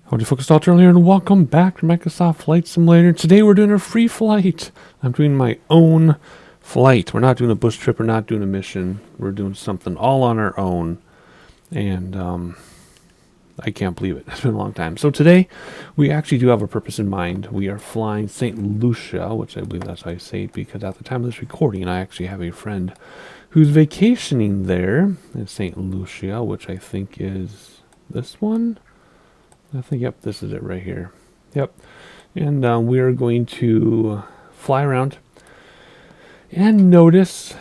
Howdy folks, Doctor here, and welcome back to Microsoft Flight Simulator. Today we're doing a free flight. I'm doing my own flight. We're not doing a bush trip, we're not doing a mission. We're doing something all on our own. And I can't believe it. It's been a long time. So today we actually do have a purpose in mind. We are flying St. Lucia, which I believe that's how I say it, because at the time of this recording I actually have a friend who's vacationing there in St. Lucia, which I think is this one. I think, yep, this is it right here. Yep. And we are going to fly around and notice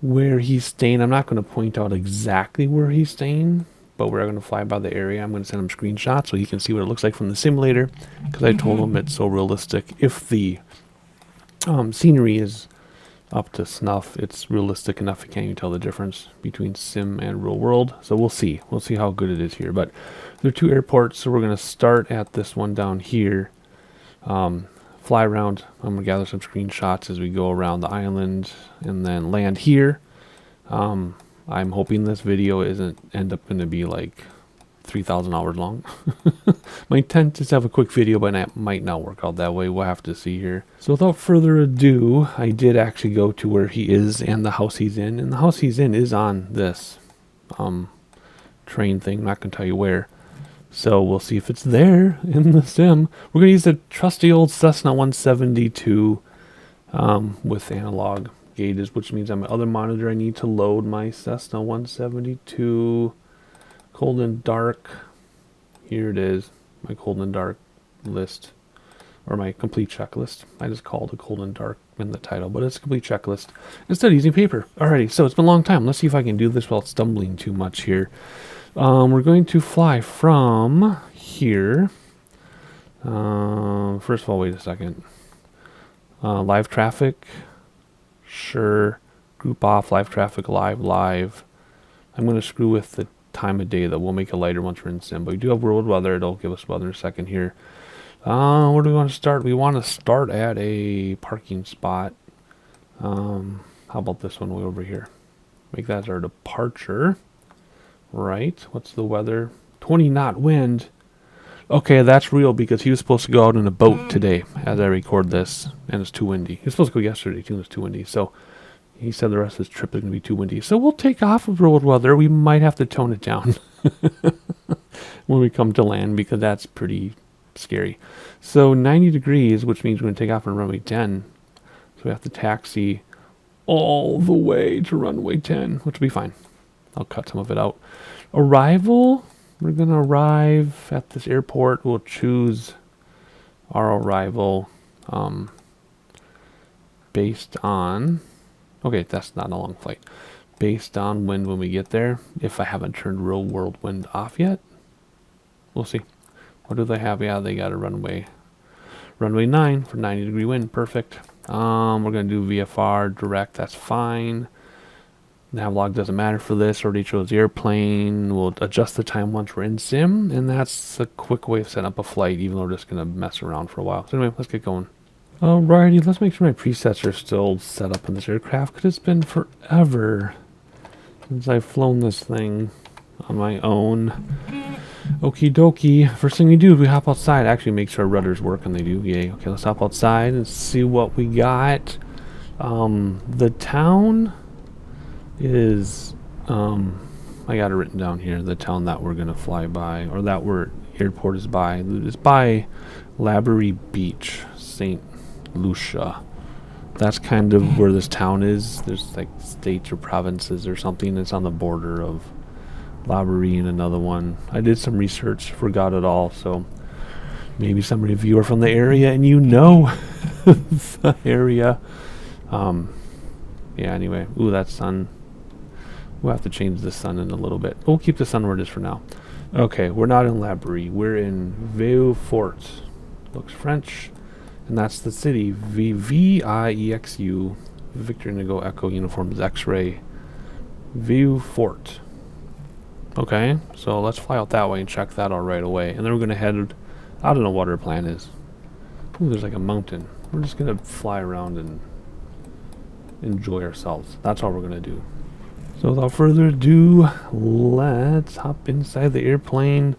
where he's staying. I'm not going to point out exactly where he's staying, but we're going to fly by the area. I'm going to send him screenshots so he can see what it looks like from the simulator, because I told him it's so realistic. If the scenery is up to snuff, it's realistic enough you can't even tell the difference between sim and real world. So we'll see how good it is here. But there are two airports, so we're going to start at this one down here, fly around. I'm going to gather some screenshots as we go around the island and then land here. I'm hoping this video isn't end up going to be like 3,000 hours long. My intent is to have a quick video, but it might not work out that way. We'll have to see here. So without further ado, I did actually go to where he is and the house he's in. And the house he's in is on this train thing. I'm not going to tell you where. So we'll see if it's there in the sim. We're going to use the trusty old Cessna 172 with analog gauges, which means on my other monitor I need to load my Cessna 172 cold and dark. Here it is, my cold and dark list, or my complete checklist. I just called it cold and dark in the title, but it's a complete checklist instead of using paper. Alrighty, so it's been a long time. Let's see if I can do this without stumbling too much here. We're going to fly from here. First of all, wait a second. Live traffic. Sure. Group off, live traffic, live. I'm going to screw with the time of day, though. We'll make it lighter once we're in sim. But we do have world weather. It'll give us weather in a second here. Where do we want to start? We want to start at a parking spot. How about this one way over here? Make that our departure. Right. What's the weather? 20 knot wind. Okay, that's real because he was supposed to go out in a boat today as I record this, and it's too windy. He was supposed to go yesterday too, and it's too windy. So he said the rest of his trip is going to be too windy. So we'll take off of road weather. We might have to tone it down when we come to land because that's pretty scary. So 90 degrees, which means we're going to take off on runway 10. So we have to taxi all the way to runway 10, which will be fine. I'll cut some of it out. Arrival, we're going to arrive at this airport. We'll choose our arrival based on, okay, that's not a long flight. Based on wind when we get there. If I haven't turned real world wind off yet, we'll see. What do they have? Yeah, they got a runway 9 for 90 degree wind. Perfect. We're going to do VFR direct. That's fine. Nav log doesn't matter for this. Already chose the airplane. We'll adjust the time once we're in sim, and that's a quick way of setting up a flight, even though we're just going to mess around for a while. So anyway, let's get going. Alrighty, let's make sure my presets are still set up in this aircraft, because it's been forever since I've flown this thing on my own. Okie dokie. First thing we do is we hop outside. Actually, make sure our rudders work, and they do. Yay. Okay, let's hop outside and see what we got. The town is I got it written down here. The town that we're gonna fly by, or that we're airport is by Laborie Beach, St. Lucia. That's kind of where this town is. There's like states or provinces or something. It's on the border of Laborie and another one. I did some research, forgot it all, so maybe some of you are from the area and you know the area. Yeah, anyway. Ooh, that sun. We'll have to change the sun in a little bit. We'll keep the sun where it is for now. Okay, we're not in Laborie. We're in Vieux-Fort. Looks French. And that's the city. V-I-E-X-U. Victor Indigo Echo Uniform is X-Ray. Vieux-Fort. Okay, so let's fly out that way and check that out right away. And then we're going to head... I don't know what our plan is. Ooh, there's like a mountain. We're just going to fly around and enjoy ourselves. That's all we're going to do. So without further ado, let's hop inside the airplane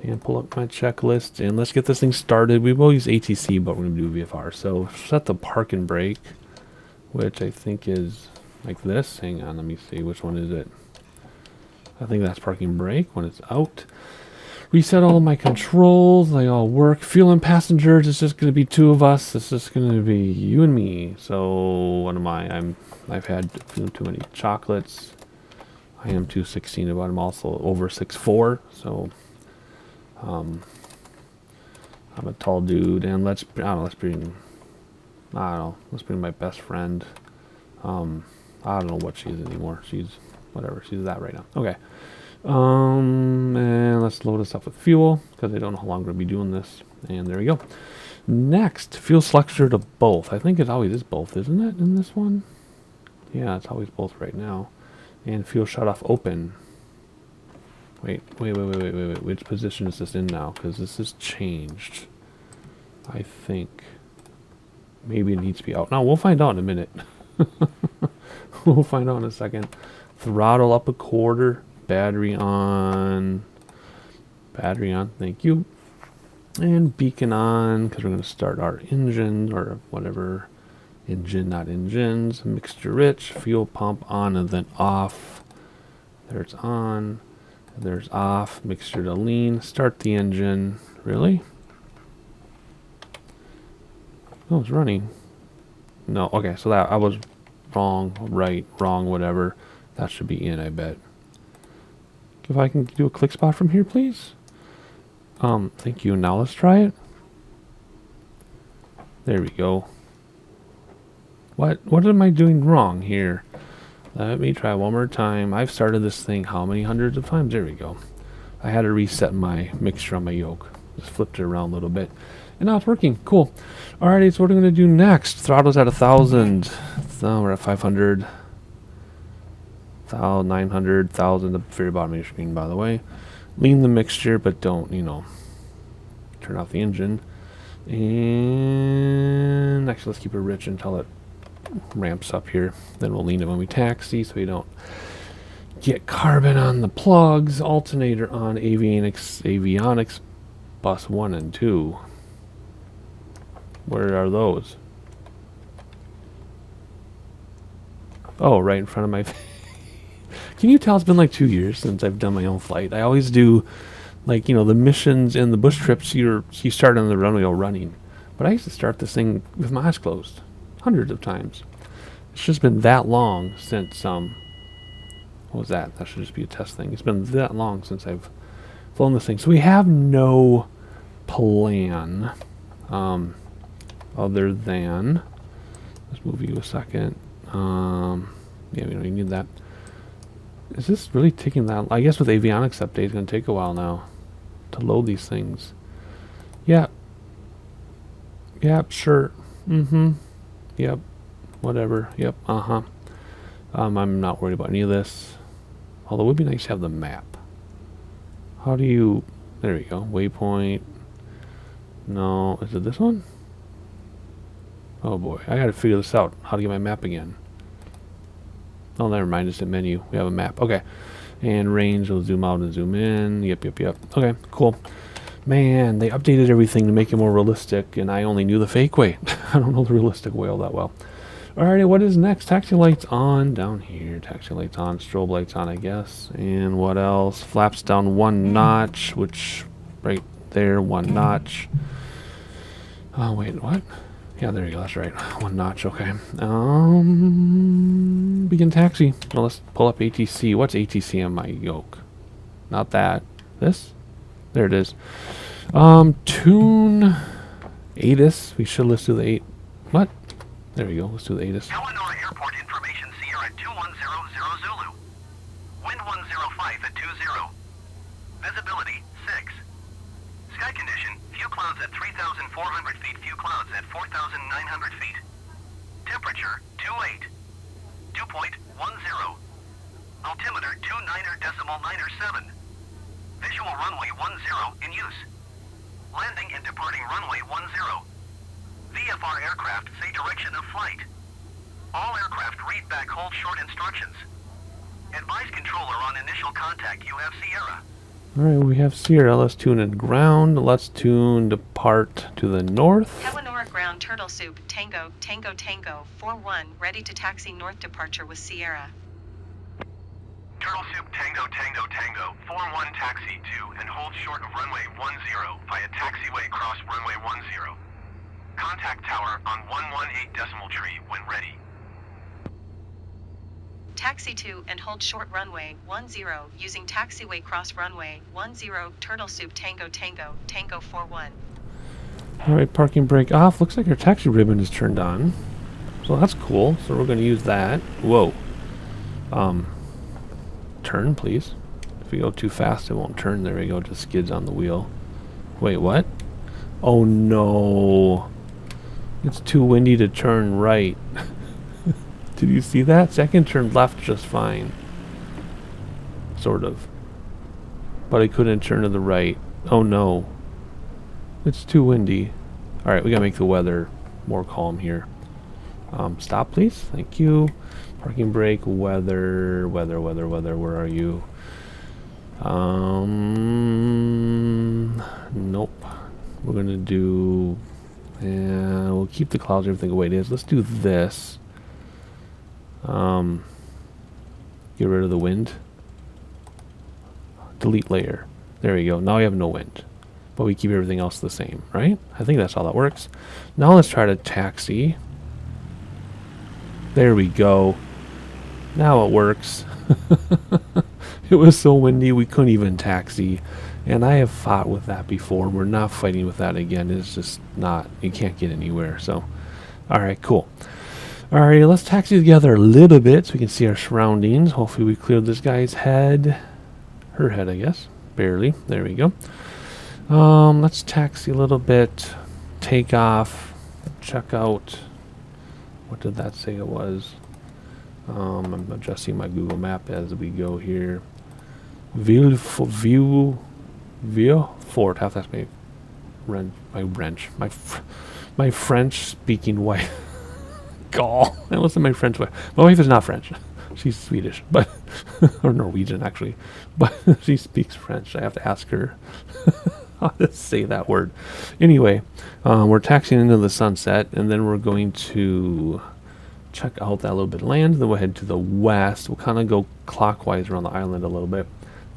And pull up my checklist, and let's get this thing started. We will use ATC, but we're going to do VFR. So set the park and brake, which I think is like this. Hang on, let me see. Which one is it? I think that's parking brake when it's out. Reset all my controls. They all work. Fuel and passengers. It's just going to be 2 of us. It's just going to be you and me. So what am I? I've had too many chocolates. I am 216, but I'm also over 6'4", so I'm a tall dude. And let's bring my best friend. I don't know what she is anymore. She's whatever. She's that right now. Okay. And let's load us up with fuel because I don't know how long we're gonna be doing this. And there we go. Next, fuel selector to both. I think it always is both, isn't it? In this one? Yeah, it's always both right now. And fuel shut off open. Wait. Which position is this in now? Because this has changed. I think maybe it needs to be out. No, we'll find out in a minute. We'll find out in a second. Throttle up a quarter. Battery on. Battery on. Thank you. And beacon on because we're going to start our engine or whatever. Engine, not engines. Mixture rich. Fuel pump on and then off. There's on. There's off. Mixture to lean. Start the engine. Really? Oh, it's running. No. Okay, so that I was wrong, right, wrong, whatever. That should be in, I bet. If I can do a click spot from here, please. Thank you. Now let's try it. There we go. What am I doing wrong here? Let me try one more time. I've started this thing how many hundreds of times? There we go. I had to reset my mixture on my yoke. Just flipped it around a little bit. And now it's working. Cool. Alrighty, so what are we going to do next? Throttle's at 1,000. So we're at 500. 900, 1,000, the very bottom of your screen, by the way. Lean the mixture, but don't, turn off the engine. And actually, let's keep it rich until it ramps up here. Then we'll lean it when we taxi so we don't get carbon on the plugs. Alternator on avionics bus 1 and 2. Where are those? Oh, right in front of my face. Can you tell it's been like 2 years since I've done my own flight? I always do, like, the missions and the bush trips, you start on the runway running. But I used to start this thing with my eyes closed hundreds of times. It's just been that long since, what was that? That should just be a test thing. It's been that long since I've flown this thing. So we have no plan, other than, let's move you a second. Yeah, we don't even need that. Is this really taking that? I guess with avionics update, it's going to take a while now to load these things. Yeah. Yep, sure. Yep. Whatever. Yep. I'm not worried about any of this. Although it would be nice to have the map. How do you... There we go. Waypoint. No. Is it this one? Oh boy. I got to figure this out. How to get my map again. Oh, never mind. It's a menu. We have a map. Okay. And range. We'll zoom out and zoom in. Yep. Okay, cool. Man, they updated everything to make it more realistic, and I only knew the fake way. I don't know the realistic way all that well. Alrighty, what is next? Taxi lights on down here. Taxi lights on. Strobe lights on, I guess. And what else? Flaps down 1 notch, which right there, 1 notch. Oh, wait, what? Yeah, there you go. That's right. 1 notch. Okay. Begin taxi. Well, let's pull up ATC. What's ATC on my yoke? Not that. This? There it is. Tune ATIS. Let's do the 8. What? There we go. Let's do the ATIS. Hewanorra Airport information Sierra 2100 Zulu. Wind 105 at 20. Visibility 6. Sky condition, few clouds at 3,400 feet, few clouds at 4,900 feet. Temperature 28. 2.10. Altimeter 29.907. Visual runway 10 in use. Landing and departing runway 10. VFR aircraft say direction of flight. All aircraft read back hold short instructions. Advise controller on initial contact you have Sierra. Alright, we have Sierra. Let's tune in ground. Let's tune depart to the north. Hewanorra ground turtle soup, Tango, Tango, Tango, 4-1, ready to taxi north departure with Sierra. Turtle Soup Tango Tango Tango 41 taxi to and hold short of runway 10 via taxiway cross runway 10. Contact tower on 118 decimal tree when ready. Taxi to and hold short runway 10 using taxiway cross runway 10 Turtle Soup Tango Tango Tango 4-1. Alright, parking brake off. Looks like our taxi ribbon is turned on. So that's cool. So we're going to use that. Whoa. Turn, please. If we go too fast, it won't turn. There we go. It just skids on the wheel. Wait, what? Oh, no. It's too windy to turn right. Did you see that? Second turn left just fine. Sort of. But I couldn't turn to the right. Oh, no. It's too windy. Alright, we gotta make the weather more calm here. Stop, please. Thank you. Parking brake, weather, where are you? Nope. We're gonna do, we'll keep the clouds, everything the way it is. Let's do this. Get rid of the wind. Delete layer. There we go. Now we have no wind. But we keep everything else the same, right? I think that's how that works. Now let's try to taxi. There we go. Now it works. It was so windy we couldn't even taxi. And I have fought with that before. We're not fighting with that again. It's just not, you can't get anywhere. So, alright, cool. Alright, let's taxi together a little bit so we can see our surroundings. Hopefully we cleared this guy's head. Her head, I guess. Barely. There we go. Let's taxi a little bit. Take off. Check out. What did that say it was? I'm adjusting my Google map as we go here. Villefort. Half that's my French speaking wife. Gall. That wasn't my French wife. My wife is not French. She's Swedish, but or Norwegian actually, but she speaks French. I have to ask her how to say that word. Anyway, we're taxiing into the sunset, and then we're going to check out that little bit of land. Then we'll head to the west. We'll kind of go clockwise around the island a little bit,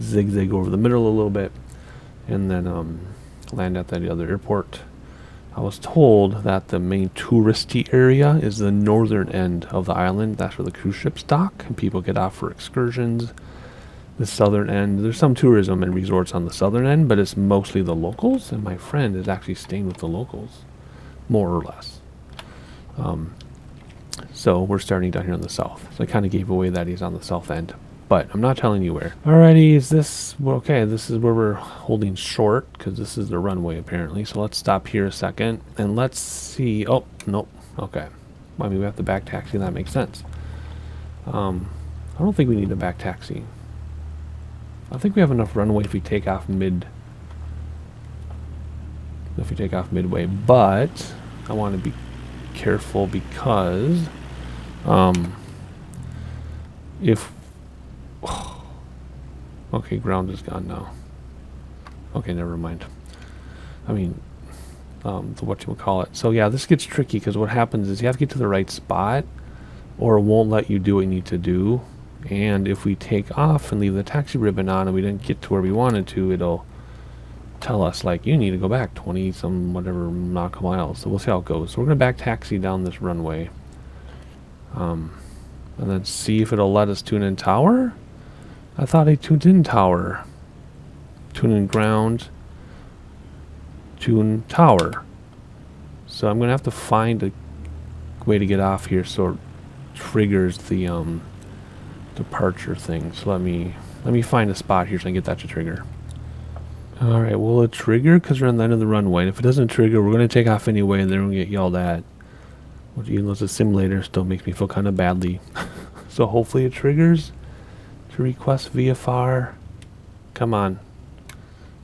zigzag over the middle a little bit, and then land at that other airport. I was told that the main touristy area is the northern end of the island. That's where the cruise ships dock and people get off for excursions. The southern end, there's some tourism and resorts on the southern end, but it's mostly the locals, and my friend is actually staying with the locals, more or less. So we're starting down here in the south. So I kind of gave away that he's on the south end, but I'm not telling you where. Alrighty, is this, okay, this is where we're holding short, because this is the runway apparently. So let's stop here a second, and let's see, oh, nope, okay. I mean, we have to back taxi, that makes sense. I don't think we need a back taxi. I think we have enough runway if we take off midway, but I want to be careful because if okay, ground is gone now. Okay, never mind. I mean, the whatchamacallit. So yeah, this gets tricky because what happens is you have to get to the right spot or it won't let you do what you need to do. And if we take off and leave the taxi ribbon on and we didn't get to where we wanted to, it'll tell us like you need to go back 20 some whatever nautical miles. So we'll see how it goes. So we're gonna back taxi down this runway, and then see if it'll let us tune in tower. I thought I tuned in tower. Tune in ground. Tune tower. So I'm gonna have to find a way to get off here so it triggers the departure thing. So let me find a spot here so I can get that to trigger. Alright, will it trigger? Because we're on the end of the runway. And if it doesn't trigger, we're going to take off anyway, and then we're going to get yelled at. Which, even though it's a simulator, still makes me feel kind of badly. So hopefully it triggers to request VFR. Come on.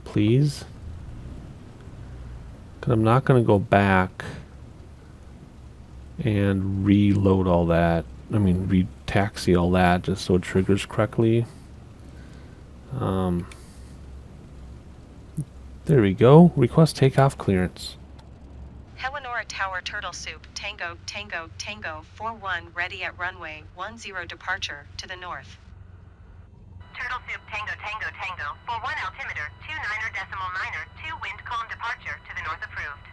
Please. Because I'm not going to go back and reload all that. I mean, re-taxi all that just so it triggers correctly. There we go. Request takeoff clearance. Hewanorra Tower Turtle Soup Tango Tango Tango 41 ready at runway 10 departure to the north. Turtle Soup Tango Tango Tango 41 altimeter 29er decimal 9er 2 wind calm departure to the north approved.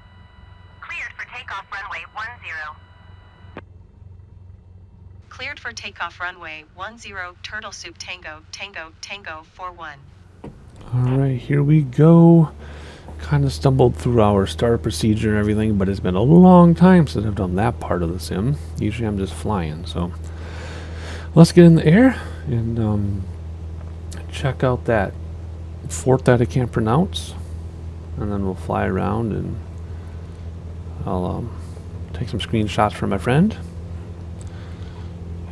Cleared for takeoff runway 10. Cleared for takeoff runway 10 Turtle Soup Tango Tango Tango 41. Alright, here we go. Kind of stumbled through our start procedure and everything, but it's been a long time since I've done that part of the sim. Usually I'm just flying, so let's get in the air and check out that fort that I can't pronounce, and then we'll fly around and I'll take some screenshots for my friend,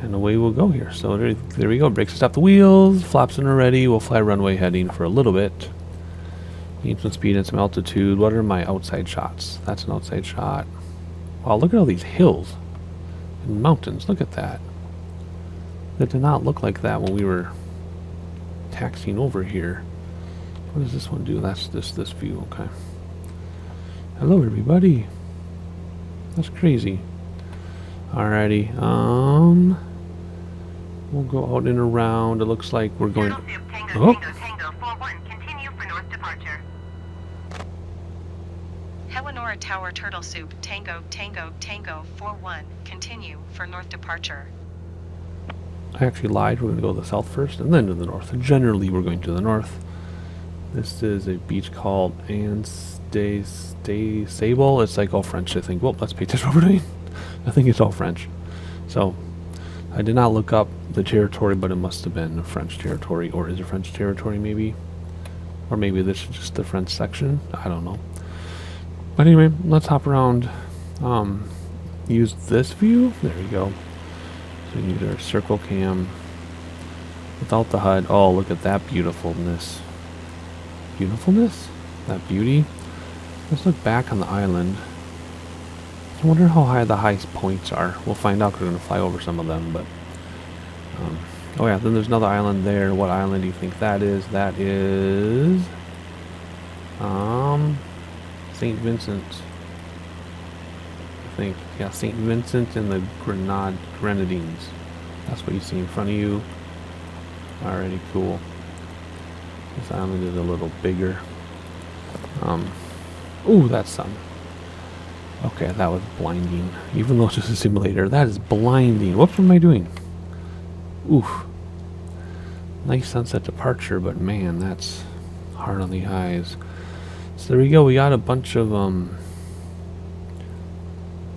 and away we'll go here. So there we go. Brakes to stop the wheels, flaps in already. We'll fly runway heading for a little bit. Need some speed and some altitude. What are my outside shots? That's an outside shot. Wow, look at all these hills and mountains. Look at that. That did not look like that when we were taxiing over here. What does this one do? That's this view. Okay. Hello, everybody. That's crazy. Alrighty. We'll go out and around. It looks like we're going. Turtle Soup Tango Oh. Tango Tango 41 continue for north departure. Hewanorra Tower Turtle Soup Tango Tango Tango 41 continue for north departure. I actually lied. We're going to go to the south first and then to the north. Generally, we're going to the north. This is a beach called Sable. It's like all French, I think. Well, let's pay attention to what we're doing. I think it's all French. So, I did not look up the territory, but it must have been a French territory, or is it French territory maybe? Or maybe this is just the French section. I don't know. But anyway, let's hop around. Use this view. There we go. So we use our circle cam without the HUD. Oh, look at that beautifulness. Beautifulness? That beauty? Let's look back on the island. I wonder how high the highest points are. We'll find out because we're going to fly over some of them. But oh yeah, then there's another island there. What island do you think that is? That is St. Vincent. I think, yeah, St. Vincent and the Grenadines. That's what you see in front of you. Alrighty, cool. This island is a little bigger. Ooh, that sun. Okay, that was blinding. Even though it's just a simulator, that is blinding. What am I doing? Oof. Nice sunset departure, but man, that's hard on the eyes. So there we go. We got a bunch of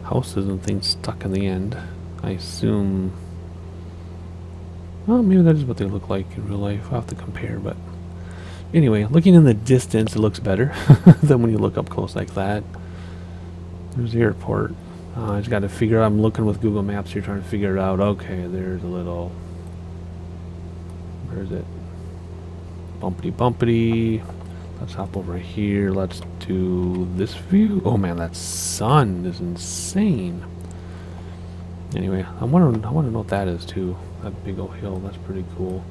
houses and things stuck in the end. I assume. Well, maybe that is what they look like in real life. I'll have to compare, but anyway, looking in the distance, it looks better than when you look up close like that. There's the airport. I just got to figure out. I'm looking with Google Maps here, trying to figure it out. Okay, there's a little. Where is it? Bumpity bumpity. Let's hop over here. Let's do this view. Oh man, that sun is insane. Anyway, I want to know what that is too. That big old hill. That's pretty cool.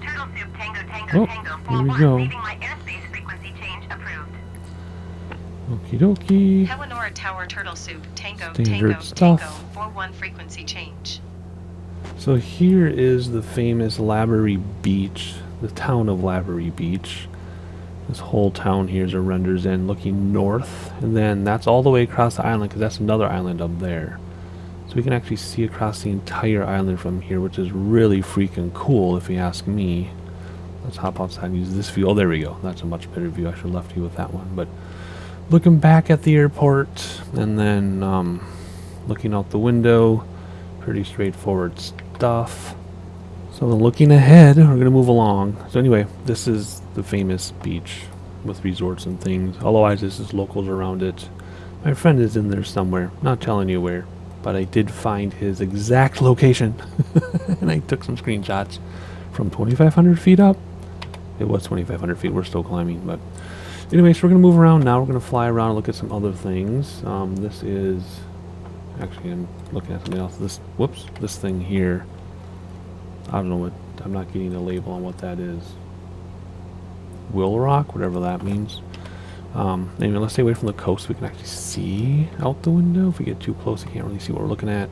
Turtle Soup Tango Tango Tango Here we 41 go. leaving my airspace frequency change approved. Okie dokie. Hewanorra Tower Turtle Soup Tango Standard Tango stuff. Tango 41 frequency change. So here is the famous Laborie Beach, the town of Laborie Beach. This whole town here is a renders in looking north, and then that's all the way across the island because that's another island up there. So we can actually see across the entire island from here, which is really freaking cool if you ask me. Let's hop outside and use this view. Oh, there we go. That's a much better view. I should have left you with that one. But looking back at the airport and then looking out the window, pretty straightforward stuff. So looking ahead, we're going to move along. So anyway, this is the famous beach with resorts and things. Otherwise, this is locals around it. My friend is in there somewhere. Not telling you where, but I did find his exact location. And I took some screenshots from 2,500 feet up. It was 2,500 feet. We're still climbing, but anyway, so we're going to move around now. We're going to fly around and look at some other things. This is... Actually, I'm looking at something else. This thing here. I don't know what... I'm not getting a label on what that is. Will Rock? Whatever that means. Anyway, let's stay away from the coast so we can actually see out the window. If we get too close, you can't really see what we're looking at.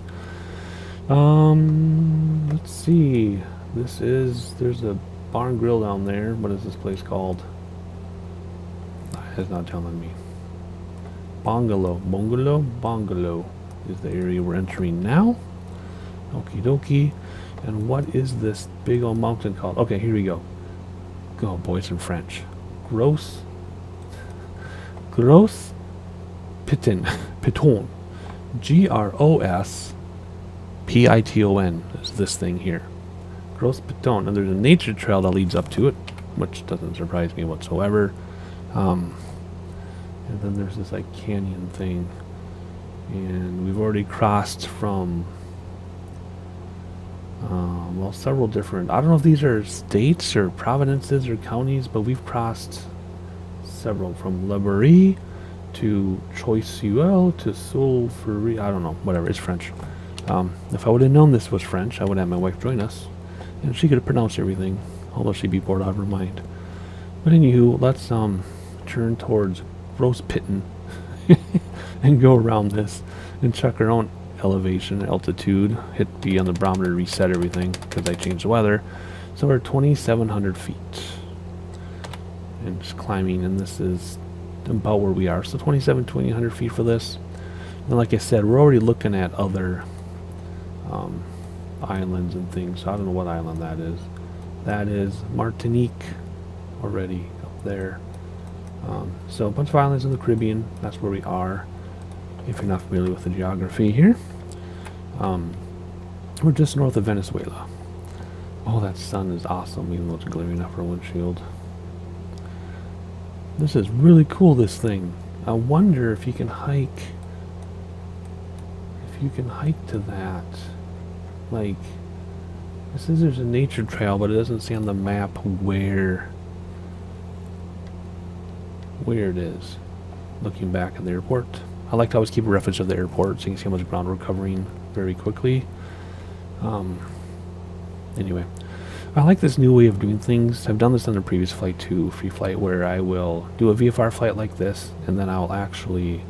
Let's see. There's a bar and grill down there. What is this place called? It's not telling me. Bungalow is the area we're entering now. Okie dokie. And what is this big old mountain called? Okay, here we go. Go, boys, in French. Gross Piton. Piton. Grospiton is this thing here. Gross Piton. And there's a nature trail that leads up to it, which doesn't surprise me whatsoever. And then there's this like canyon thing. And we've already crossed from well, several different, I don't know if these are states or provinces or counties, but we've crossed several, from Le Bourget to Choiseul to Sulfury, I don't know, whatever, it's French. If I would have known this was French, I would have my wife join us, and she could have pronounced everything, although she'd be bored out of her mind. But anywho, let's turn towards Grospiton and go around this and check our own elevation, altitude, hit B on the barometer to reset everything because I changed the weather. So we're 2,700 feet and just climbing, and this is about where we are. So 2,800 feet for this. And like I said, we're already looking at other islands and things. So I don't know what island that is. That is Martinique already up there. So a bunch of islands in the Caribbean. That's where we are. If you're not familiar with the geography here. We're just north of Venezuela. Oh, that sun is awesome, even though it's glaring off our windshield. This is really cool, this thing. I wonder if you can hike. If you can hike to that. Like, it says there's a nature trail, but it doesn't say on the map where it is. Looking back at the airport. I like to always keep a reference of the airport so you can see how much ground we're covering very quickly. Anyway, I like this new way of doing things. I've done this on a previous flight too, free flight, where I will do a VFR flight like this, and then I'll actually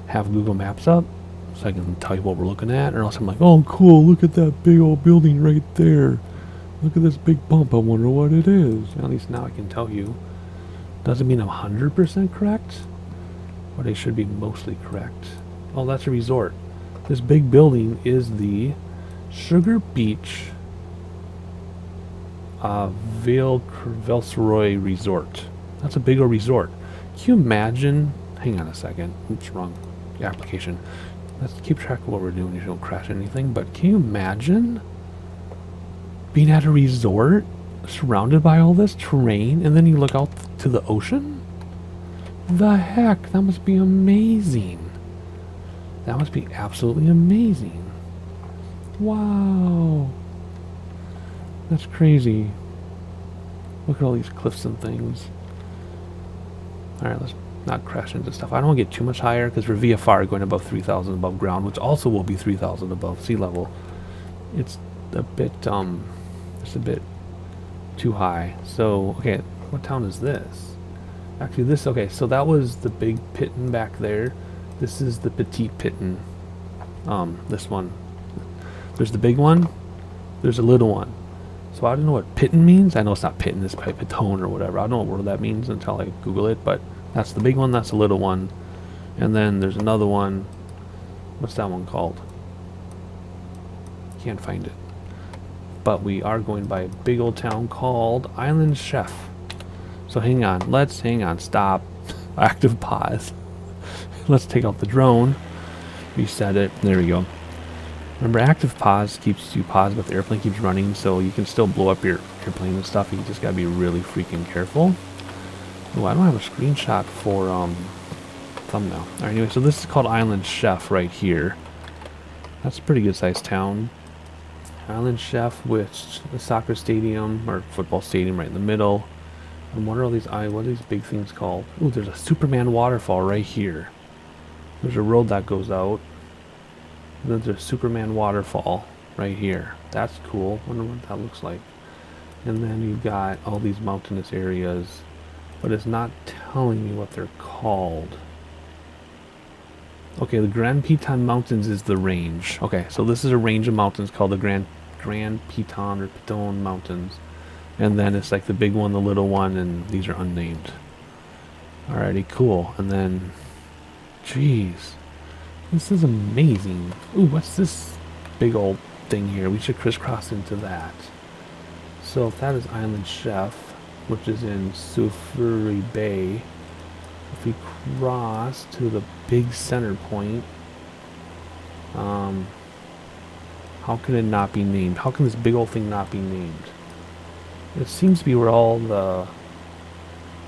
have Google Maps up so I can tell you what we're looking at, or else I'm like, oh cool, look at that big old building right there. Look at this big bump, I wonder what it is. At least now I can tell you. Doesn't mean I'm 100% correct, but I should be mostly correct. Oh, that's a resort. This big building is the Sugar Beach Velseroy Resort. That's a big old resort. Can you imagine? Hang on a second. Oops, wrong application. Let's keep track of what we're doing so you don't crash anything. But can you imagine being at a resort surrounded by all this terrain and then you look out to the ocean? The heck? That must be amazing. That must be absolutely amazing. Wow. That's crazy. Look at all these cliffs and things. Alright, let's not crash into stuff. I don't want to get too much higher because we're VFR going above 3,000 above ground, which also will be 3,000 above sea level. It's a bit too high. So, okay, what town is this? Actually, this, okay, so that was the big Piton back there. This is the Petite Piton. This one. There's the big one. There's a little one. So I don't know what Piton means. I know it's not Piton, it's probably Piton or whatever. I don't know what word that means until I Google it, but that's the big one, that's the little one. And then there's another one. What's that one called? Can't find it. But we are going by a big old town called Island Chef. So hang on, stop. Active pause. Let's take out the drone. Reset it. There we go. Remember, active pause keeps you paused, but the airplane keeps running, so you can still blow up your airplane and stuff. You just gotta be really freaking careful. Oh, I don't have a screenshot for thumbnail. Alright, anyway, so this is called Island Chef right here. That's a pretty good sized town. Island Chef with a soccer stadium or football stadium right in the middle. And what are all these what are these big things called? Ooh, there's a Superman waterfall right here. There's a road that goes out. And there's a Superman waterfall right here. That's cool. Wonder what that looks like. And then you've got all these mountainous areas but it's not telling me what they're called. Okay, the Grand Piton Mountains is the range. Okay, so this is a range of mountains called the Grand Piton or Piton Mountains. And then it's like the big one, the little one, and these are unnamed. Alrighty, cool. And then, jeez, this is amazing. Ooh, what's this big old thing here? We should crisscross into that. So if that is Island Chef, which is in Sufuri Bay, if we cross to the big center point, how can it not be named? How can this big old thing not be named? It seems to be where all the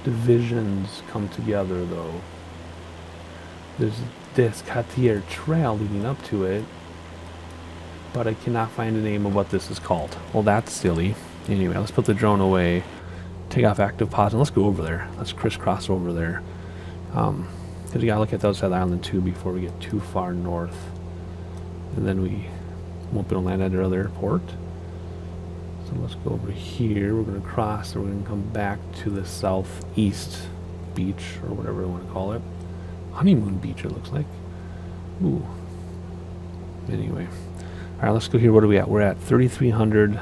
divisions come together, though. There's this Cartier Trail leading up to it, but I cannot find the name of what this is called. Well, that's silly. Anyway, let's put the drone away, take off active pause, and let's go over there. Let's crisscross over there. Because we gotta look at the other side of the island too before we get too far north. And then we won't be able to land at our other airport. So let's go over here. We're going to cross and we're going to come back to the southeast beach, or whatever we want to call it. Honeymoon Beach, it looks like. Ooh. Anyway. Alright, let's go here. What are we at? We're at 3,300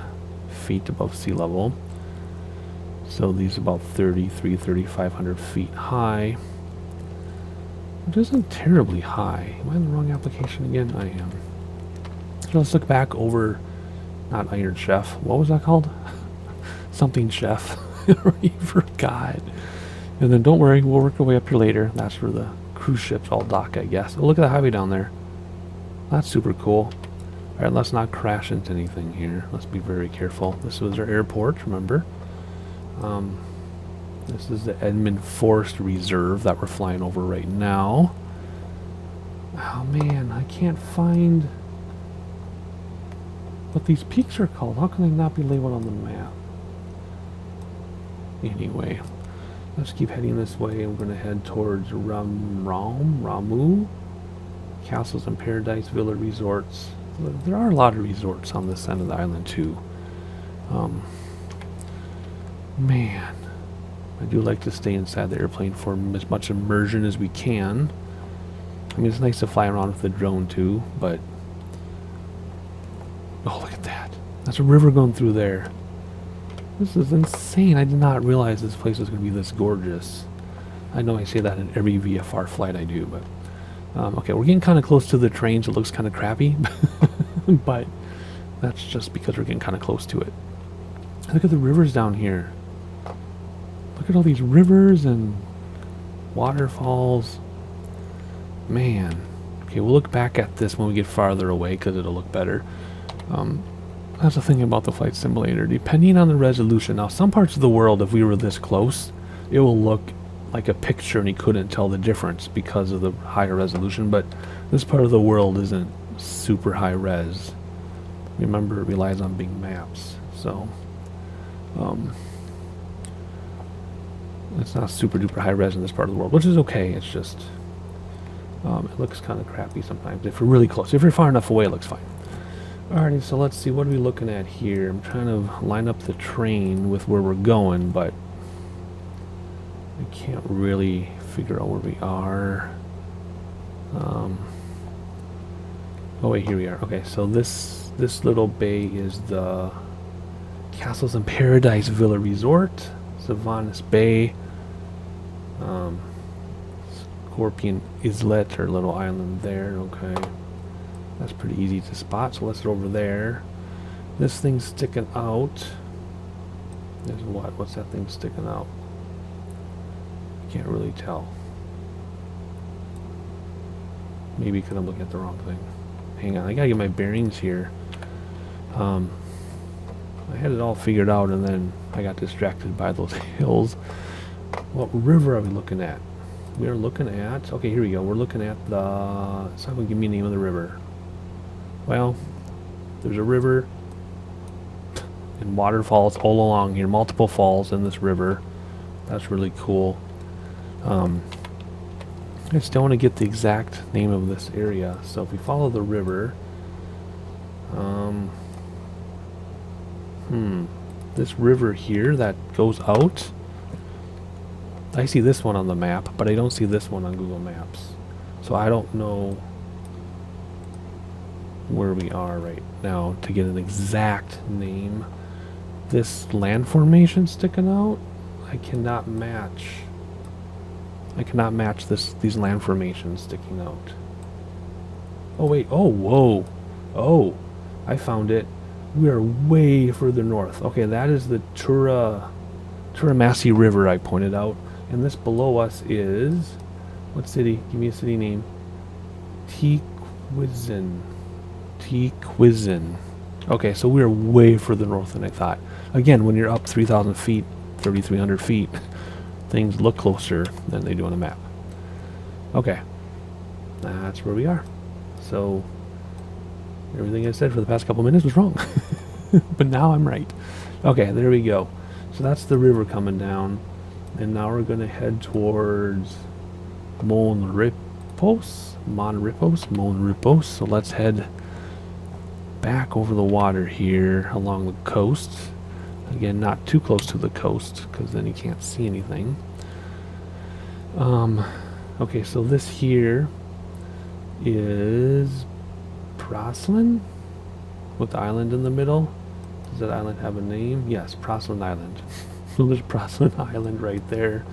feet above sea level. So these are about 3,500 feet high. Which isn't terribly high. Am I in the wrong application again? I am. So let's look back over, not Iron Chef. What was that called? Something Chef. I already forgot. And then don't worry, we'll work our way up here later. That's where the cruise ships all dock, I guess. Oh, look at the highway down there. That's super cool. Alright, let's not crash into anything here. Let's be very careful. This was our airport, remember? This is the Edmund Forest Reserve that we're flying over right now. Oh man, I can't find what these peaks are called. How can they not be labeled on the map? Anyway, let's keep heading this way. We're going to head towards Ramu, Castles in Paradise, Villa Resorts. There are a lot of resorts on this end of the island too. Man, I do like to stay inside the airplane for as much immersion as we can. I mean, it's nice to fly around with the drone too, but oh, look at that. That's a river going through there. This is insane. I did not realize this place was going to be this gorgeous. I know I say that in every VFR flight I do, but okay, we're getting kind of close to the train, so it looks kind of crappy, but that's just because we're getting kind of close to it. Look at the rivers down here. Look at all these rivers and waterfalls. Man. Okay, we'll look back at this when we get farther away because it'll look better. That's the thing about the flight simulator. Depending on the resolution. Now, some parts of the world, if we were this close, it will look like a picture and you couldn't tell the difference because of the higher resolution. But this part of the world isn't super high res. Remember, it relies on big maps. So, it's not super duper high res in this part of the world, which is okay. It's just it looks kind of crappy sometimes if we're really close. If you're far enough away, it looks fine. Alrighty, so let's see, what are we looking at here? I'm trying to line up the train with where we're going, but I can't really figure out where we are. Oh wait, here we are. Okay, so this little bay is the Castles in Paradise Villa Resort, Savanas Bay, Scorpion Islet, or little island there. Okay, that's pretty easy to spot, so let's go over there. This thing's sticking out. There's what? What's that thing sticking out? I can't really tell. Maybe because I'm looking at the wrong thing. Hang on, I gotta get my bearings here. I had it all figured out and then I got distracted by those hills. What river are we looking at? We are looking at, okay, here we go. We're looking at the, it's not going to give me the name of the river. Well, there's a river and waterfalls all along here. Multiple falls in this river. That's really cool. I just don't want to get the exact name of this area. So if we follow the river, this river here that goes out, I see this one on the map, but I don't see this one on Google Maps. So I don't know where we are right now to get an exact name. This land formation sticking out, I cannot match. I cannot match these land formations sticking out. Oh wait, oh whoa. Oh, I found it. We are way further north. Okay, that is the Turamasi River I pointed out. And this below us is, what city? Give me a city name. Tequizin. Okay, so we are way further north than I thought. Again, when you're up 3,000 feet, 3,300 feet, things look closer than they do on a map. Okay, that's where we are. So everything I said for the past couple minutes was wrong. But now I'm right. Okay, there we go. So that's the river coming down. And now we're going to head towards Monripos. So let's head back over the water here along the coast. Again, not too close to the coast, because then you can't see anything. Okay, so this here is Praslin with the island in the middle. Does that island have a name? Yes, Praslin Island. So there's Praslin Island right there.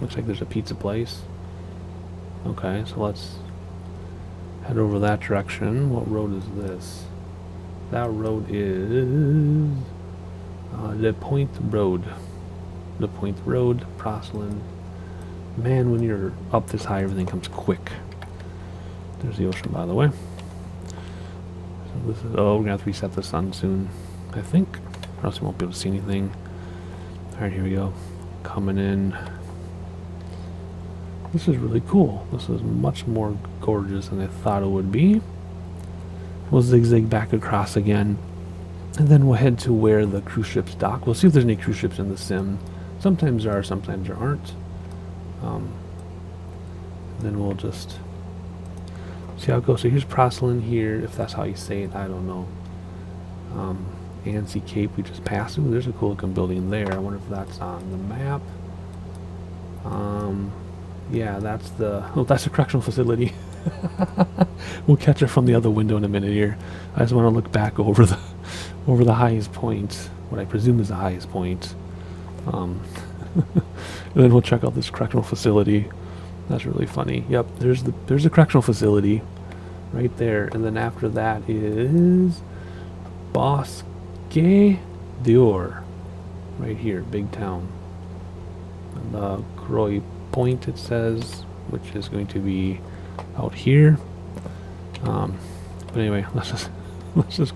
Looks like there's a pizza place. Okay, so let's head over that direction. What road is this? That road is the Point Road. The Point Road, Praslin. Man, when you're up this high, everything comes quick. There's the ocean, by the way. So this is, oh, we're gonna have to reset the sun soon, I think, or else we won't be able to see anything. All right, here we go. Coming in. This is really cool. This is much more gorgeous than I thought it would be. We'll zigzag back across again, and then we'll head to where the cruise ships dock. We'll see if there's any cruise ships in the sim. Sometimes there are, sometimes there aren't. Then we'll just see how it goes. So here's Praslin here, if that's how you say it, I don't know. Annecy Cape we just passed. Ooh, there's a cool looking building there. I wonder if that's on the map. Yeah, that's the correctional facility. We'll catch her from the other window in a minute here. I just want to look back over the highest point, what I presume is the highest point. And then we'll check out this correctional facility. That's really funny. Yep, there's the correctional facility right there, and then after that is Bosque d'Or, right here, big town. And the Croix Point, it says, which is going to be out here. But anyway, let's just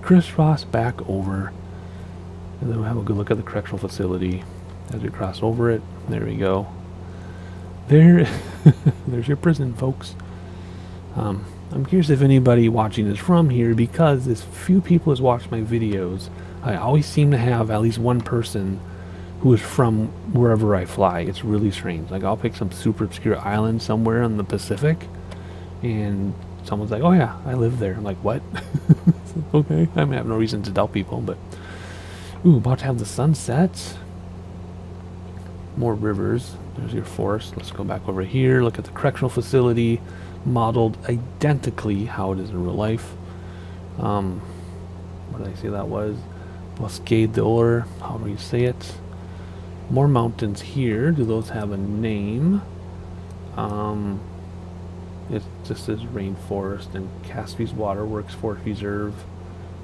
crisscross back over, and then we'll have a good look at the correctional facility as we cross over it. There we go. There's your prison, folks. I'm curious if anybody watching is from here, because as few people has watched my videos, I always seem to have at least one person who is from wherever I fly. It's really strange. Like, I'll pick some super obscure island somewhere in the Pacific, and someone's like, oh yeah, I live there. I'm like, what? Okay, I have no reason to doubt people, but ooh, about to have the sunset. More rivers. There's your forest. Let's go back over here. Look at the correctional facility, modeled identically how it is in real life. What did I say that was? Bosque d'Or, however you say it. More mountains here. Do those have a name? It just says rainforest and Caspi's Waterworks Forest Reserve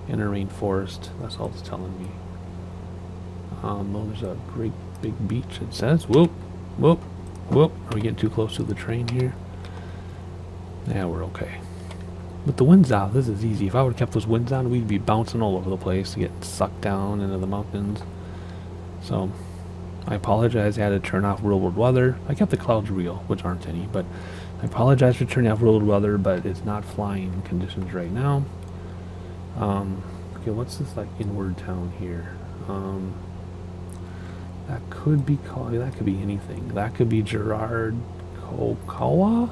and a rainforest. That's all it's telling me. Oh, there's a great big beach, it says. Whoop, whoop, whoop. Are we getting too close to the train here? Yeah, we're okay. With the winds out, this is easy. If I would have kept those winds on, we'd be bouncing all over the place, getting sucked down into the mountains. So, I apologize. I had to turn off real world weather. I kept the clouds real, which aren't any, but I apologize for turning off real world weather, but it's not flying conditions right now. Okay, what's this, like, inward town here? That could be called, that could be anything. That could be Gerard Cocoa?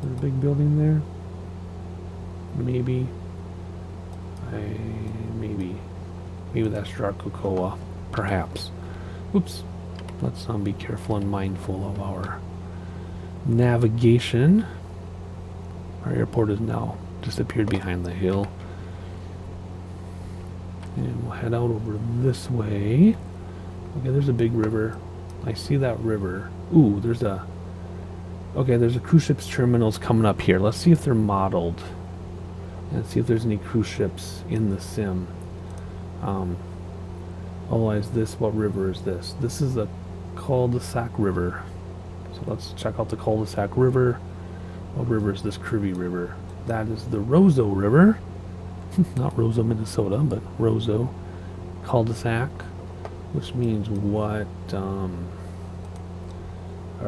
There's a big building there. Maybe. Maybe that's Gerard Cocoa. Perhaps. Whoops. Let's be careful and mindful of our navigation. Our airport is now disappeared behind the hill. And we'll head out over this way. Okay, there's a big river. I see that river. Ooh, there's a... Okay, there's a cruise ships terminals coming up here. Let's see if they're modeled. And see if there's any cruise ships in the sim. Oh, is this... What river is this? This is the Cul-de-sac River. So let's check out the Cul-de-sac River. What river is this curvy river? That is the Roseau River. Not Roseau, Minnesota, but Roseau Cul-de-sac. Which means what are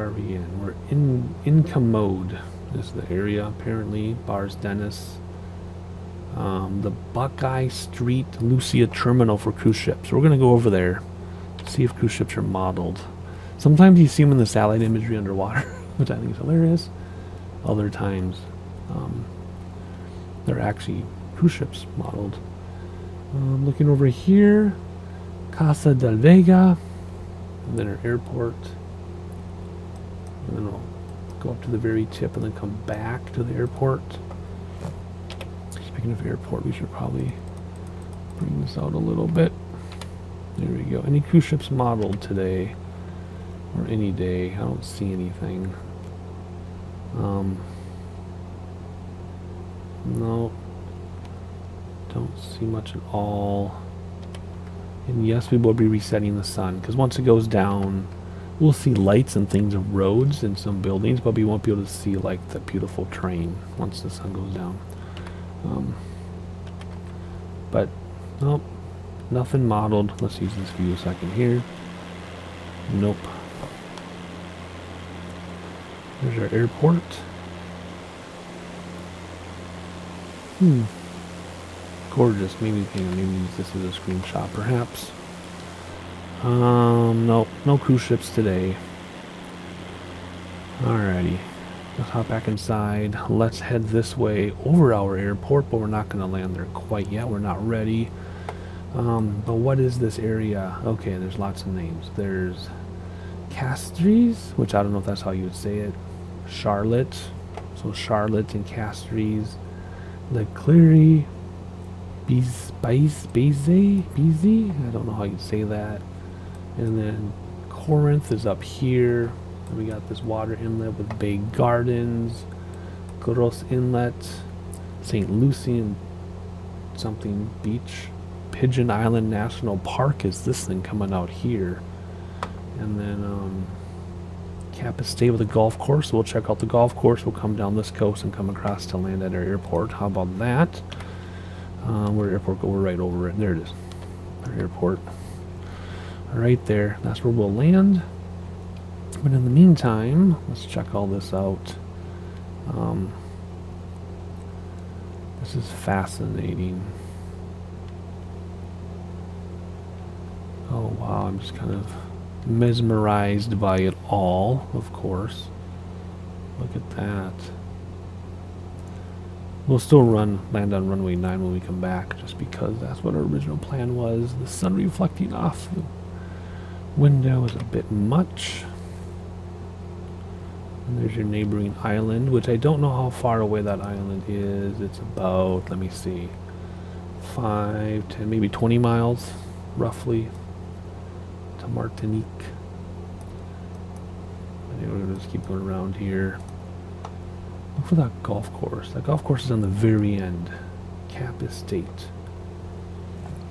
we in? We're in Incommode is the area apparently. Bars Dennis. The Buckeye Street Lucia terminal for cruise ships. We're gonna go over there, see if cruise ships are modeled. Sometimes you see them in the satellite imagery underwater, which I think is hilarious. Other times, they're actually cruise ships modeled. Looking over here, Casa del Vega, and then our airport. And then we'll go up to the very tip and then come back to the airport. Speaking of airport, we should probably bring this out a little bit. There we go. Any cruise ships modeled today? Or any day? I don't see anything. No. Don't see much at all. And yes, we will be resetting the sun, because once it goes down, we'll see lights and things of roads and some buildings, but we won't be able to see like the beautiful terrain once the sun goes down. But nope, nothing modeled. Let's use this view a second here. Nope. There's our airport. Gorgeous. Maybe use this as a screenshot, perhaps. Nope, no cruise ships today. Alrighty, let's hop back inside. Let's head this way over our airport, but we're not going to land there quite yet. We're not ready. But what is this area? Okay, there's lots of names. There's Castries, which I don't know if that's how you would say it. Charlotte, so Charlotte and Castries. Leclerc, Bézé? I don't know how you say that. And then Corinth is up here. And we got this water inlet with Bay Gardens, Gros Inlet, St. Lucie something beach. Pigeon Island National Park is this thing coming out here. And then Campus Stay with a golf course. So we'll check out the golf course. We'll come down this coast and come across to land at our airport. How about that? Where airport go? We're right over it. There it is. Our airport. Right there. That's where we'll land. But in the meantime, let's check all this out. This is fascinating. Oh wow, I'm just kind of mesmerized by it all, of course. Look at that. We'll still land on runway 9 when we come back, just because that's what our original plan was. The sun reflecting off the window is a bit much. And there's your neighboring island, which I don't know how far away that island is. It's about, let me see, 5, 10, maybe 20 miles, roughly, to Martinique. And we're going to just keep going around here. Look for that golf course. That golf course is on the very end. Cap Estate.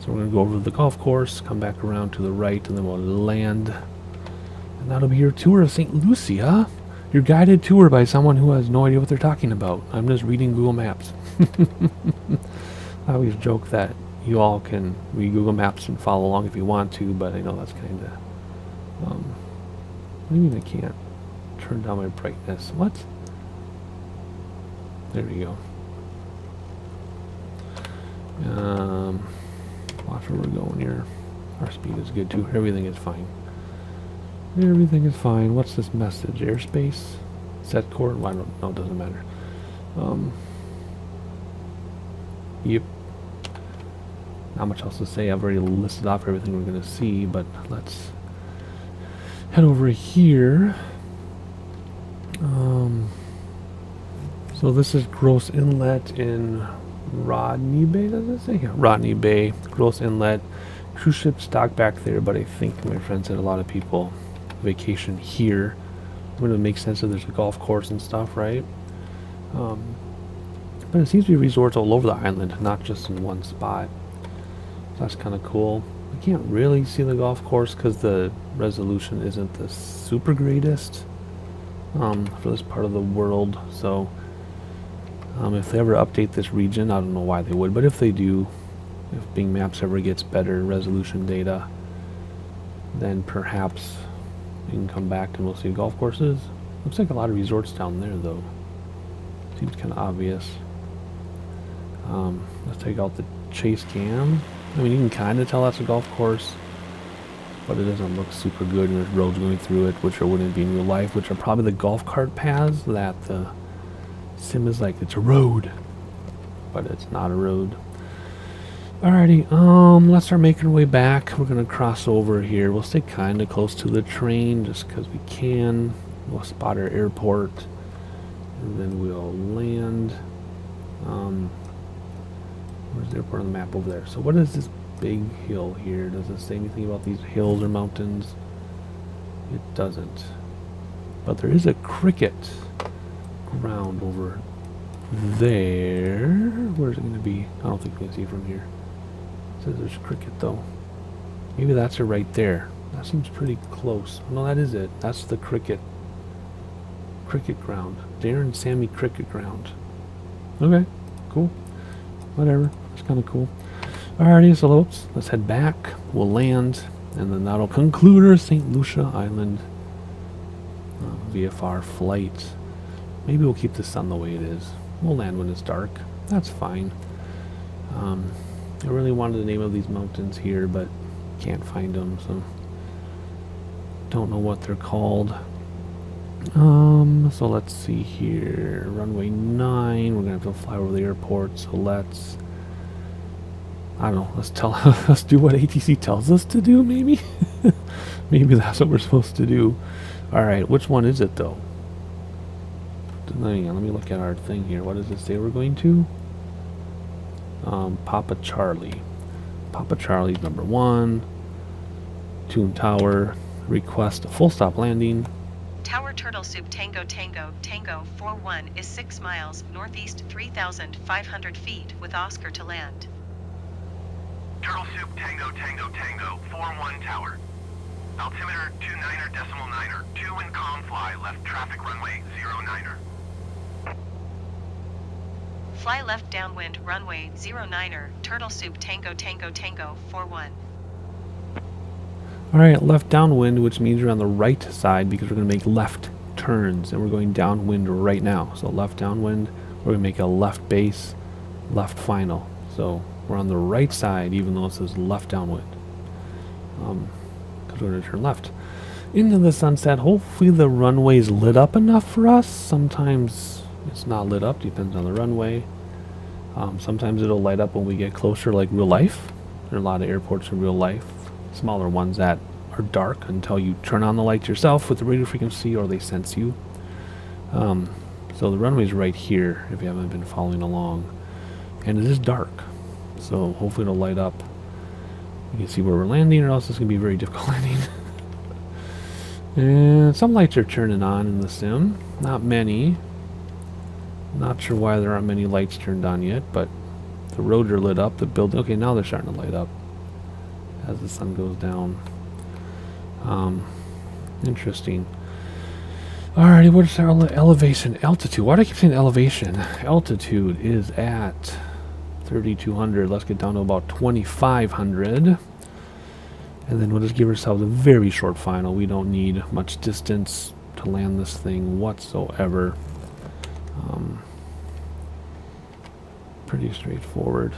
So we're going to go over to the golf course, come back around to the right, and then we'll land. And that'll be your tour of St. Lucia. Your guided tour by someone who has no idea what they're talking about. I'm just reading Google Maps. I always joke that you all can read Google Maps and follow along if you want to, but I know that's kind of... what do you mean I can't turn down my brightness? What? There we go. Watch where we're going here. Our speed is good too. Everything is fine. Everything is fine. What's this message? Airspace? Set court? Well, I don't know. It doesn't matter. Yep. Not much else to say. I've already listed off everything we're going to see, but let's head over here. So this is Gross Inlet in Rodney Bay, does it say? Yeah, Rodney Bay, Gross Inlet. Cruise ships dock back there, but I think my friend said a lot of people vacation here. Would it make sense if there's a golf course and stuff, right? But it seems to be resorts all over the island, not just in one spot. So that's kind of cool. I can't really see the golf course because the resolution isn't the super greatest for this part of the world. So if they ever update this region, I don't know why they would, but if they do, if Bing Maps ever gets better resolution data, then perhaps we can come back and we'll see golf courses. Looks like a lot of resorts down there though. Seems kind of obvious. Let's take out the chase cam. I mean, you can kind of tell that's a golf course, but it doesn't look super good, and there's roads going through it, which are wouldn't be in real life, which are probably the golf cart paths that the sim is like, it's a road, but it's not a road. Alrighty, let's start making our way back. We're gonna cross over here. We'll stay kind of close to the train just because we can. We'll spot our airport, and then we'll land. Where's the airport on the map? Over there. So what is this big hill here? Does it say anything about these hills or mountains? It doesn't. But there is a cricket ground over there. Where's it going to be? I don't think we can see it from here. It says there's cricket though. Maybe that's it right there. That seems pretty close. No, that is it. That's the cricket ground. Darren Sammy cricket ground. Okay, cool. Whatever. It's kind of cool. Alrighty, so let's head back. We'll land, and then that'll conclude our St. Lucia Island VFR flight. Maybe we'll keep the sun the way it is. We'll land when it's dark. That's fine. I really wanted the name of these mountains here, but can't find them, so don't know what they're called. So let's see here. Runway 9. We're gonna have to fly over the airport. So let's, I don't know. Let's do what ATC tells us to do. Maybe, maybe that's what we're supposed to do. All right. Which one is it though? Hang on, let me look at our thing here. What does it say we're going to? Papa Charlie. Papa Charlie's number 1. Toon Tower. Request a full stop landing. Tower Turtle Soup Tango Tango Tango 41 is 6 miles northeast 3,500 feet with Oscar to land. Turtle Soup Tango Tango Tango 41 Tower. Altimeter 29er decimal 9er. 2 and calm fly left traffic runway 09er. Fly left downwind runway 09er. Turtle Soup Tango Tango Tango 41. Alright, left downwind, which means we're on the right side because we're going to make left turns, and we're going downwind right now. So left downwind, we're going to make a left base, left final. So we're on the right side even though it says left downwind. Because we're going to turn left. Into the sunset. Hopefully the runway's lit up enough for us. Sometimes it's not lit up, depends on the runway. Sometimes it'll light up when we get closer, like real life. There are a lot of airports in real life. Smaller ones that are dark until you turn on the lights yourself with the radio frequency or they sense you. So the runway's right here if you haven't been following along. And it is dark. So hopefully it'll light up. You can see where we're landing, or else it's going to be very difficult landing. And some lights are turning on in the sim. Not many. Not sure why there aren't many lights turned on yet, but the roads are lit up. The building, okay, now they're starting to light up as the sun goes down. Interesting. Alrighty, what is our elevation? Altitude. Why do I keep saying elevation? Altitude is at 3,200. Let's get down to about 2,500. And then we'll just give ourselves a very short final. We don't need much distance to land this thing whatsoever. Pretty straightforward.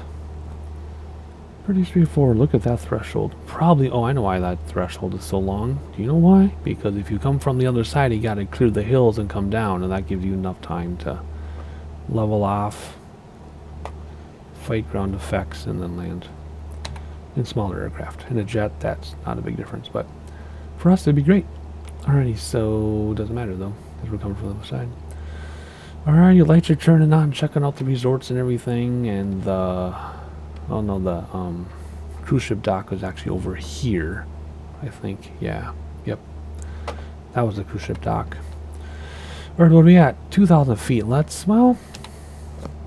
Pretty straightforward. Look at that threshold. Probably, oh, I know why that threshold is so long. Do you know why? Because if you come from the other side, you gotta clear the hills and come down, and that gives you enough time to level off, fight ground effects, and then land. In smaller aircraft. In a jet, that's not a big difference, but for us, it'd be great. Alrighty, so doesn't matter though, because we're coming from the other side. Alrighty, lights are turning on, checking out the resorts and everything, and the cruise ship dock was actually over here, I think. Yeah, yep, that was the cruise ship dock. Alright, what are we at? 2,000 feet. Let's, well,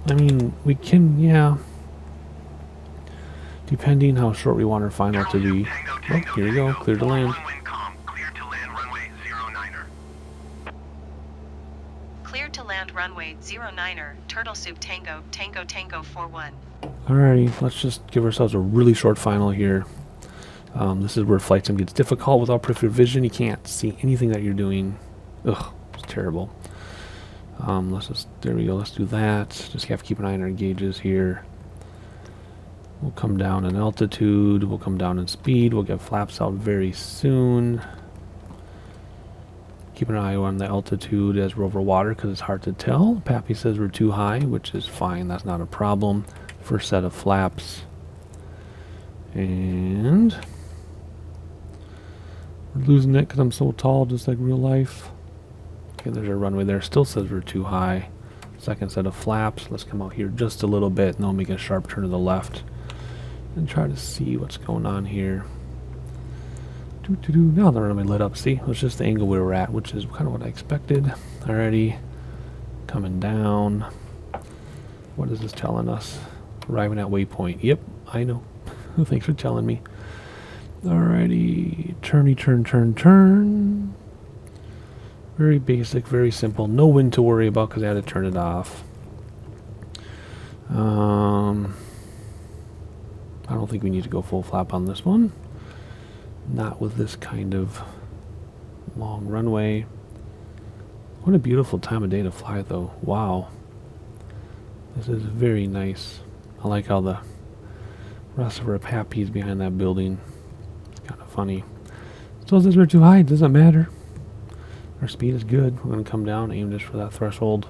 I mean, we can, yeah, depending how short we want our final to be. Oh, here we go, clear to land. Clear to land runway 09er, Turtle Soup Tango, Tango Tango 41. Alrighty, let's just give ourselves a really short final here. This is where flight sim gets difficult without peripheral vision. You can't see anything that you're doing. Ugh, it's terrible. Let's just, there we go, let's do that. Just have to keep an eye on our gauges here. We'll come down in altitude, we'll come down in speed, we'll get flaps out very soon. Keep an eye on the altitude as we're over water because it's hard to tell. Pappy says we're too high, which is fine, that's not a problem. First set of flaps. And we're losing it because I'm so tall, just like real life. Okay, there's our runway there. Still says we're too high. Second set of flaps. Let's come out here just a little bit and then we'll make a sharp turn to the left and try to see what's going on here. Now the runway lit up. See, it was just the angle we were at, which is kind of what I expected. Alrighty, coming down. What is this telling us? Arriving at waypoint. Yep, I know. Thanks for telling me. Alrighty, turn. Very basic, very simple. No wind to worry about because I had to turn it off. I don't think we need to go full flap on this one. Not with this kind of long runway. What a beautiful time of day to fly though. Wow. This is very nice. I like how the rest of our pappies behind that building. It's kind of funny. So since we're too high, it doesn't matter. Our speed is good. We're going to come down, aim just for that threshold.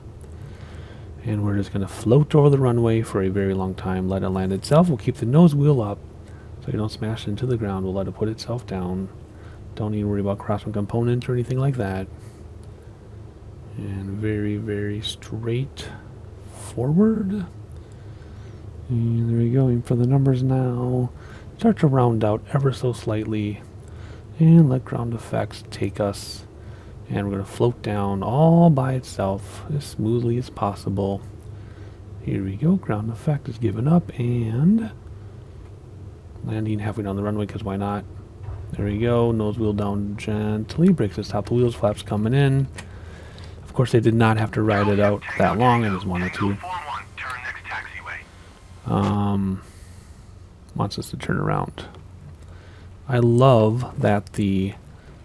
And we're just going to float over the runway for a very long time. Let it land itself. We'll keep the nose wheel up so you don't smash into the ground. We'll let it put itself down. Don't need to worry about crossing components or anything like that. And very, very straight forward. And there we go. Aim for the numbers now. Start to round out ever so slightly. And let ground effects take us. And we're going to float down all by itself as smoothly as possible. Here we go. Ground effect is given up and landing halfway down the runway because why not? There we go. Nose wheel down gently. Brakes to stop the wheels. Flaps coming in. Of course, they did not have to ride it out that long. I just wanted to. Wants us to turn around. I love that the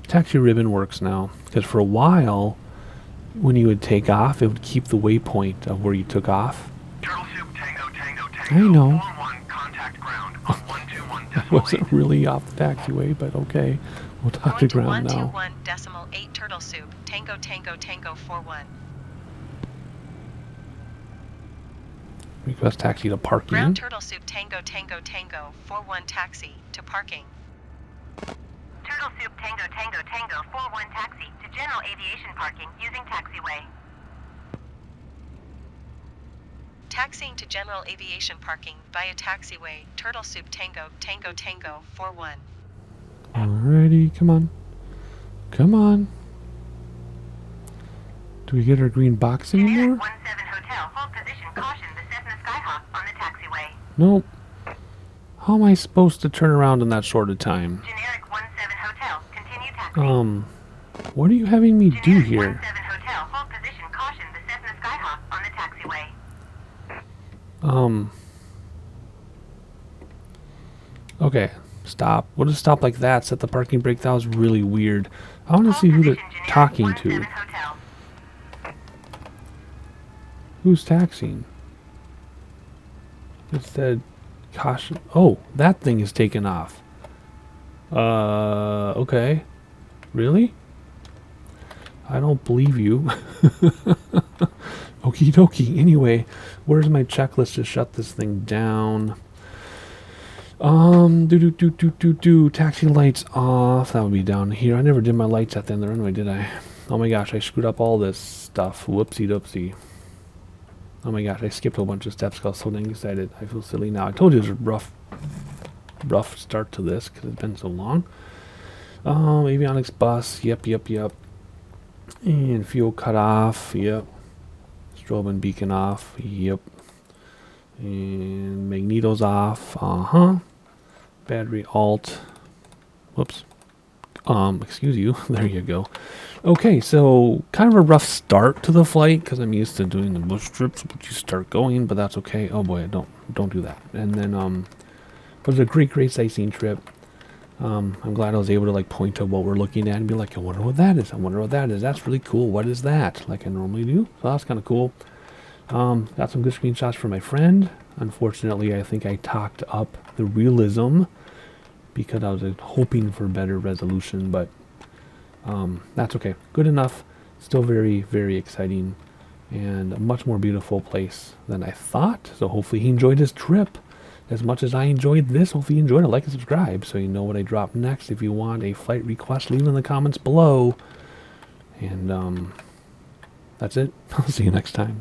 taxi ribbon works now, because for a while when you would take off it would keep the waypoint of where you took off. I know. I wasn't really off the taxiway, but okay, we'll talk to ground now. 121.8 Turtle Soup Tango Tango Tango 41. Request taxi to parking. Ground Turtle Soup Tango Tango Tango 41 taxi to parking. Turtle Soup Tango Tango Tango 41 taxi to general aviation parking using taxiway. Taxiing to general aviation parking via taxiway. Turtle Soup Tango Tango Tango 41. Alrighty, come on. Come on. Do we get our green box anymore? 17 Hotel, hold position, caution, the Cessna Skyhawk on the taxiway. Nope. How am I supposed to turn around in that sort of time? Generic 17 Hotel, continue taxi. What are you having me do here? 17 Hotel, hold position, caution, the Cessna Skyhawk on the taxiway. Okay, stop. We'll just stop like that. Set the parking brake. That was really weird. I want to see who they're talking to. Who's taxiing? It said caution. Oh, that thing is taken off. Okay. Really? I don't believe you. Okie dokie. Anyway, where's my checklist to shut this thing down? Taxi lights off. That would be down here. I never did my lights at the end of the runway, did I? Oh my gosh, I screwed up all this stuff. Whoopsie doopsie. Oh my gosh, I skipped a whole bunch of steps because I was so dang excited. I feel silly now. I told you it was a rough start to this because it's been so long. Avionics bus. Yep. And fuel cut off. Yep. Strobe and beacon off. Yep. And magneto's off. Battery alt. Whoops. Excuse you. There you go. Okay, so kind of a rough start to the flight because I'm used to doing the bush trips, but you start going, but that's okay. Oh boy, don't do that. And then it was a great sightseeing trip. I'm glad I was able to like point to what we're looking at and be like, I wonder what that is. I wonder what that is. That's really cool. What is that? Like I normally do. So that's kind of cool. Got some good screenshots for my friend. Unfortunately, I think I talked up the realism because I was hoping for better resolution, but that's okay. Good enough. Still very exciting and a much more beautiful place than I thought. So hopefully he enjoyed his trip as much as I enjoyed this. Hopefully you enjoyed it. Like and subscribe so you know what I drop next. If you want a flight request, leave it in the comments below. And that's it. I'll see you next time.